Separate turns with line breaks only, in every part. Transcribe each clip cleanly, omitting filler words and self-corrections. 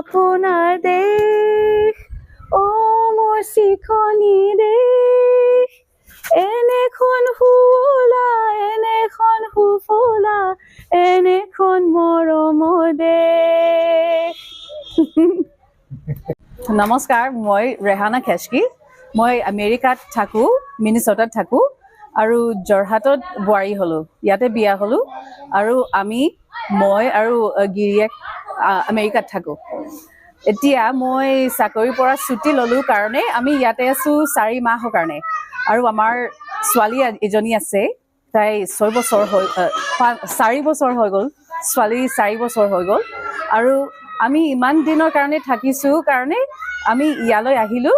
আপোনাৰ দেশ অ মোৰ চিখনি দেশ এনেখন শুৱলা এনেখন সুফলা এনেখন মৰমৰ দেশ নমস্কাৰ মই ৰেহানা খেচকি মই আমেৰিকাত থাকো মিনিছটাত থাকো আৰু জৰহাটত বোৱাৰী হলো ইয়াতে বিয়া হলো আৰু মই আৰু গিৰিয়েক আমেৰিকাত থাকো এতিয়া মই চাকৰিৰ পৰা ছুটি ললো কাৰণে আমি ইয়াতে আছো 4 মাহৰ কাৰণে আৰু আমাৰ ছোৱালী এজনী আছে তাই 6 বছৰ হৈ 4 বছৰ হৈ গ'ল ছোৱালী 4 বছৰ হৈ গ'ল আৰু আমি ইমান দিনৰ কাৰণে থাকিছো কাৰণে আমি ইয়ালৈ আহিলো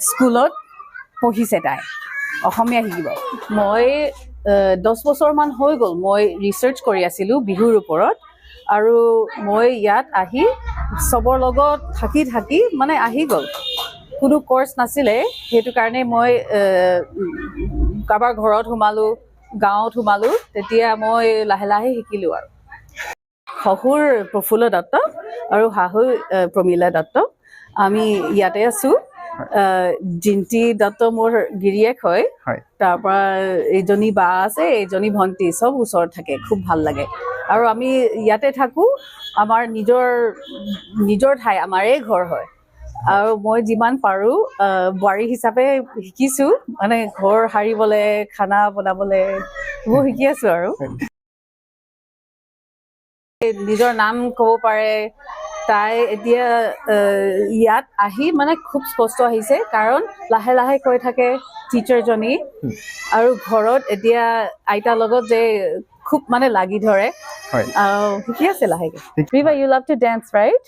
স্কুলত পঢ়িছে তাই অসমীয়া শিকিব মই 10 বছৰমান হৈ গ'ল মই ৰিচাৰ্চ কৰি আছিলোঁ বিহুৰ ওপৰত আৰু মই ইয়াত আহি চবৰ লগত থাকি মানে আহি গ'ল কোনো কোৰ্চ নাছিলে সেইটো কাৰণে মই কাৰোবাৰ ঘৰত সোমালো গাঁৱত সোমালো তেতিয়া মই লাহে লাহে শিকিলো আৰু শহুৰ প্ৰফুল্ল দত্ত আৰু শাহু প্ৰমীলা দত্ত আমি ইয়াতে আছো জিন্তি দত্ত মোৰ গিৰিয়েক হয় তাৰ পৰা এজনী বা আছে এজনী ভণ্টি সব ওচৰত থাকে খুব ভাল লাগে আৰু আমি ইয়াতে থাকো আমাৰ নিজৰ ঠাই আমাৰে ঘৰ হয় আৰু মই যিমান পাৰো বোৱাৰী হিচাপে শিকিছো মানে ঘৰ সাৰিবলে খানা বনাবলে মই শিকি আছো আৰু নিজৰ নাম ক'ব পাৰে তাই এতিয়া ইয়াত আহি মানে খুব স্পষ্ট আহিছে কাৰণ লাহে লাহে কৈ থাকে টিচাৰজনী আৰু ঘৰত এতিয়া আইতাৰ লগত যে খুব মানে লাগি ধৰে শিকি আছে লাহেকে Riba you love to dance right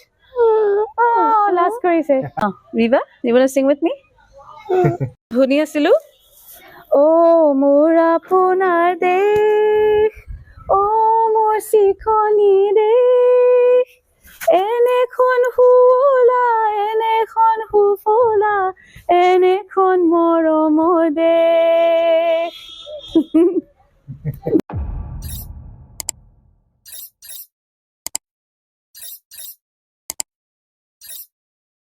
last কৰিছে Riba you want to sing with me শুনি আছিলো অ মোৰ আপোনাৰ দেশ অ মোৰ চিখনি দেশ